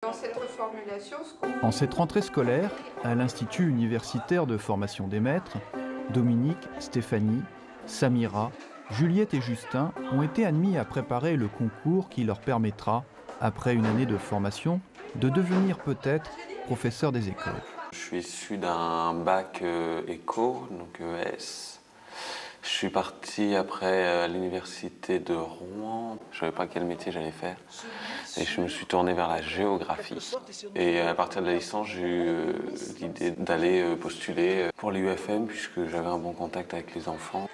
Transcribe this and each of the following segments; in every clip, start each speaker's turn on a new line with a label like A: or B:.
A: Dans cette reformulation,
B: En cette rentrée scolaire, à l'Institut universitaire de formation des maîtres, Dominique, Stéphanie, Samira, Juliette et Justin ont été admis à préparer le concours qui leur permettra, après une année de formation, de devenir peut-être professeur des écoles.
C: Je suis issu d'un bac éco, donc ES. Je suis parti après à l'université de Rouen. Je ne savais pas quel métier j'allais faire. Et je me suis tourné vers la géographie. Et à partir de la licence, j'ai eu l'idée d'aller postuler pour l'UFM puisque j'avais un bon contact avec les enfants.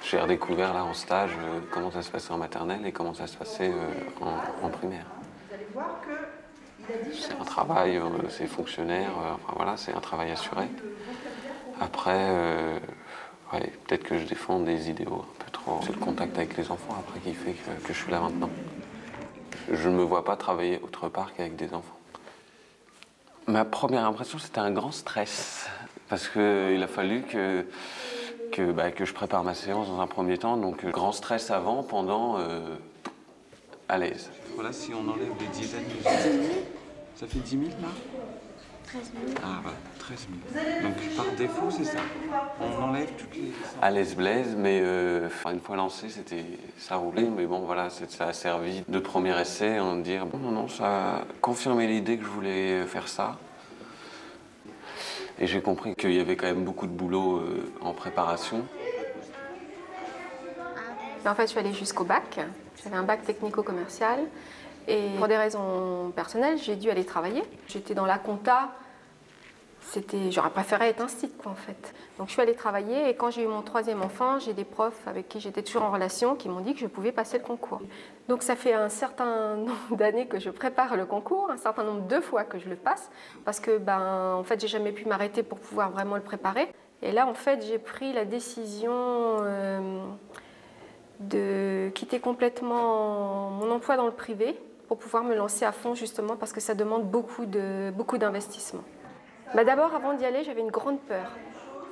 C: J'ai redécouvert là en stage comment ça se passait en maternelle et comment ça se passait en primaire.
A: vous allez voir que
C: c'est un travail, c'est fonctionnaire, enfin voilà, c'est un travail assuré. Après, ouais, peut-être que je défends des idéaux un peu trop. C'est le contact avec les enfants après qui fait que je suis là maintenant. Je ne me vois pas travailler autre part qu'avec des enfants. Ma première impression, c'était un grand stress parce qu'il a fallu que je prépare ma séance dans un premier temps. Donc, grand stress avant, pendant, à l'aise. Voilà, si on enlève les dizaines de ça fait 10 000 là
D: 13 000.
C: Ah voilà, 13 000. Donc par défaut, c'est ça. On enlève toutes les... À l'aise Blaise, mais une fois lancé, ça roulait. Mais bon, voilà, ça a servi de premier essai, en dire bon, non, ça a confirmé l'idée que je voulais faire ça. Et j'ai compris qu'il y avait quand même beaucoup de boulot en préparation.
E: En fait, je suis allée jusqu'au bac. J'avais un bac technico-commercial. Et pour des raisons personnelles, j'ai dû aller travailler. J'étais dans la compta. J'aurais préféré être instite, quoi, en fait. Donc, je suis allée travailler. Et quand j'ai eu mon troisième enfant, j'ai des profs avec qui j'étais toujours en relation qui m'ont dit que je pouvais passer le concours. Donc, ça fait un certain nombre d'années que je prépare le concours, un certain nombre de fois que je le passe, parce que, en fait, j'ai jamais pu m'arrêter pour pouvoir vraiment le préparer. Et là, en fait, j'ai pris la décision de quitter complètement mon emploi dans le privé pour pouvoir me lancer à fond, justement, parce que ça demande beaucoup d'investissement. D'abord, avant d'y aller, j'avais une grande peur.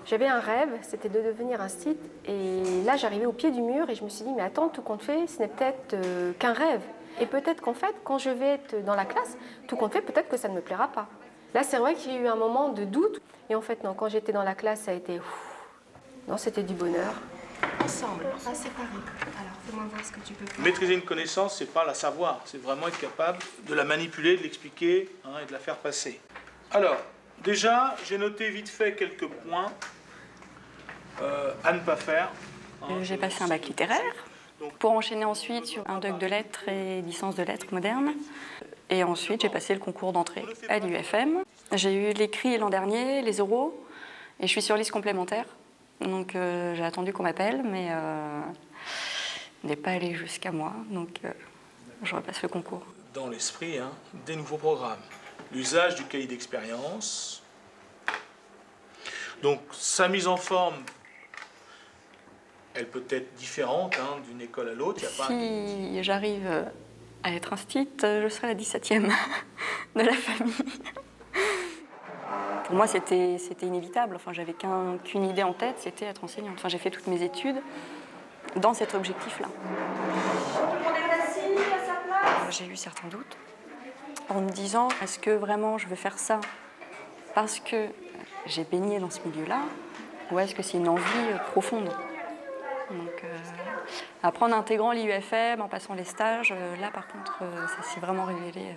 E: J'avais un rêve, c'était de devenir instite. Et là, j'arrivais au pied du mur et je me suis dit, mais attends, tout compte fait, ce n'est peut-être qu'un rêve. Et peut-être qu'en fait, quand je vais être dans la classe, tout compte fait, peut-être que ça ne me plaira pas. Là, c'est vrai que j'ai eu un moment de doute. Et en fait, non, quand j'étais dans la classe, ça a été... Non, c'était du bonheur. Ensemble, pas séparés. Alors, fais-moi voir ce que tu peux faire.
F: Maîtriser une connaissance, c'est pas la savoir, c'est vraiment être capable de la manipuler, de l'expliquer et de la faire passer. Alors, déjà, j'ai noté vite fait quelques points à ne pas faire.
G: J'ai passé un bac littéraire pour enchaîner ensuite sur un doc de lettres et licence de lettres modernes. Et ensuite, j'ai passé le concours d'entrée à l'UFM. J'ai eu l'écrit l'an dernier, les oraux, et je suis sur liste complémentaire. Donc j'ai attendu qu'on m'appelle, mais n'est pas allé jusqu'à moi, donc je repasse le concours.
F: Dans l'esprit, des nouveaux programmes. L'usage du cahier d'expérience. Donc sa mise en forme, elle peut être différente d'une école à l'autre.
G: Si j'arrive à être instite, je serai la 17e de la famille. Pour moi, c'était inévitable. Enfin, j'avais qu'une idée en tête, c'était être enseignante. Enfin, j'ai fait toutes mes études dans cet objectif-là. J'ai eu certains doutes en me disant, est-ce que vraiment je veux faire ça parce que j'ai baigné dans ce milieu-là ou est-ce que c'est une envie profonde? Donc, après, en intégrant l'IUFM, en passant les stages, là, par contre, ça s'est vraiment révélé.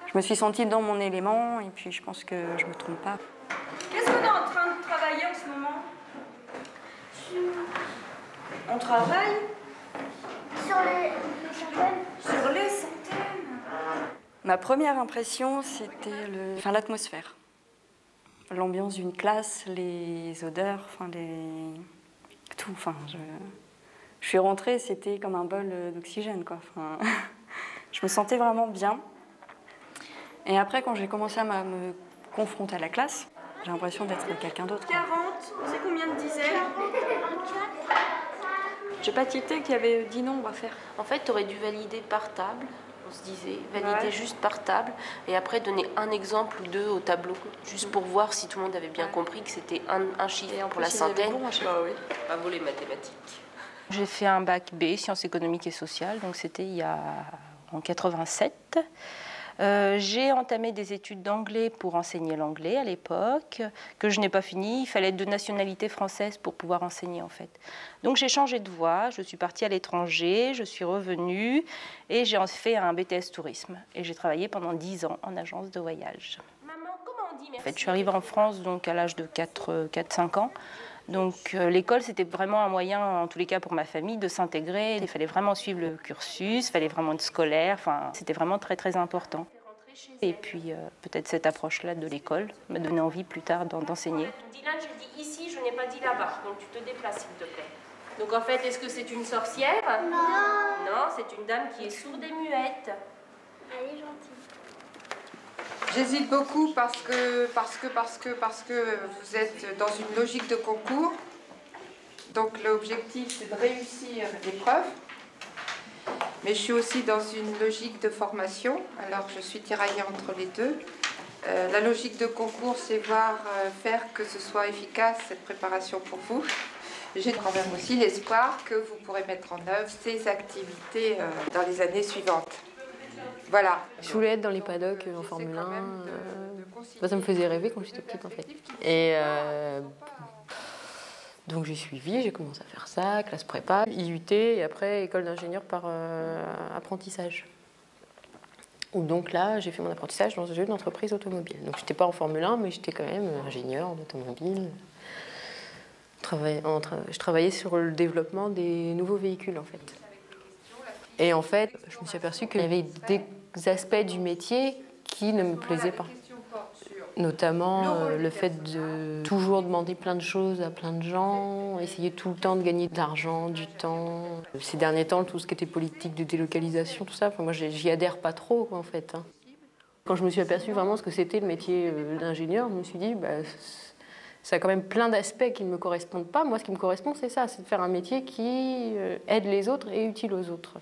G: Je me suis sentie dans mon élément et puis je pense que je ne me trompe pas.
D: Qu'est-ce qu'on est en train de travailler en ce moment? On travaille
H: sur les centaines.
D: Sur les centaines.
G: Ma première impression, c'était l'atmosphère. L'ambiance d'une classe, les odeurs, tout. Je suis rentrée, c'était comme un bol d'oxygène, quoi. Je me sentais vraiment bien. Et après, quand j'ai commencé à me confronter à la classe, j'ai l'impression d'être quelqu'un d'autre.
D: 40, c'est combien de dizaines?
G: J'ai pas tilté qu'il y avait 10 nombres à faire.
I: En fait, tu aurais dû valider par table, on se disait, valider juste par table, et après donner un exemple ou deux au tableau, juste pour voir si tout le monde avait bien compris que c'était un chiffre pour la centaine.
G: Bon,
I: Bravo les mathématiques. J'ai fait un bac B, sciences économiques et sociales, donc c'était en 87. J'ai entamé des études d'anglais pour enseigner l'anglais à l'époque, que je n'ai pas fini. Il fallait être de nationalité française pour pouvoir enseigner en fait. Donc j'ai changé de voie, je suis partie à l'étranger, je suis revenue et j'ai fait un BTS tourisme. Et j'ai travaillé pendant 10 ans en agence de voyage. Maman, comment on dit merci ? En fait, je suis arrivée en France donc, à l'âge de 4-5 ans. Donc l'école, c'était vraiment un moyen, en tous les cas pour ma famille, de s'intégrer. Il fallait vraiment suivre le cursus, il fallait vraiment être scolaire. Enfin, c'était vraiment très très important. Et puis peut-être cette approche-là de l'école m'a donné envie plus tard d'enseigner. Dylan, j'ai dit ici, je n'ai pas dit là-bas. Donc tu te déplaces s'il te plaît. Donc en fait, est-ce que c'est une sorcière ? Non. Non, c'est une dame qui est sourde et muette.
H: Elle est gentille.
A: j'hésite beaucoup parce que vous êtes dans une logique de concours. Donc l'objectif, c'est de réussir l'épreuve. Mais je suis aussi dans une logique de formation. Alors je suis tiraillée entre les deux. La logique de concours, c'est faire que ce soit efficace, cette préparation pour vous. J'ai quand même aussi l'espoir que vous pourrez mettre en œuvre ces activités dans les années suivantes. Voilà.
J: Je voulais être dans les paddocks en Formule 1. Ça me faisait rêver quand j'étais petite en fait. Et donc j'ai suivi, j'ai commencé à faire ça, classe prépa, IUT et après école d'ingénieur par apprentissage. Donc là, j'ai fait mon apprentissage dans une entreprise automobile. Donc j'étais pas en Formule 1, mais j'étais quand même ingénieur en automobile. Je travaillais sur le développement des nouveaux véhicules en fait. Et en fait, je me suis aperçue qu'il y avait des aspects du métier qui ne me plaisaient pas. Notamment le fait de toujours demander plein de choses à plein de gens, essayer tout le temps de gagner de l'argent, du temps. Ces derniers temps, tout ce qui était politique de délocalisation, tout ça, moi j'y adhère pas trop en fait. Quand je me suis aperçue vraiment ce que c'était le métier d'ingénieur, je me suis dit, ça a quand même plein d'aspects qui ne me correspondent pas. Moi, ce qui me correspond, c'est ça, c'est de faire un métier qui aide les autres et utile aux autres.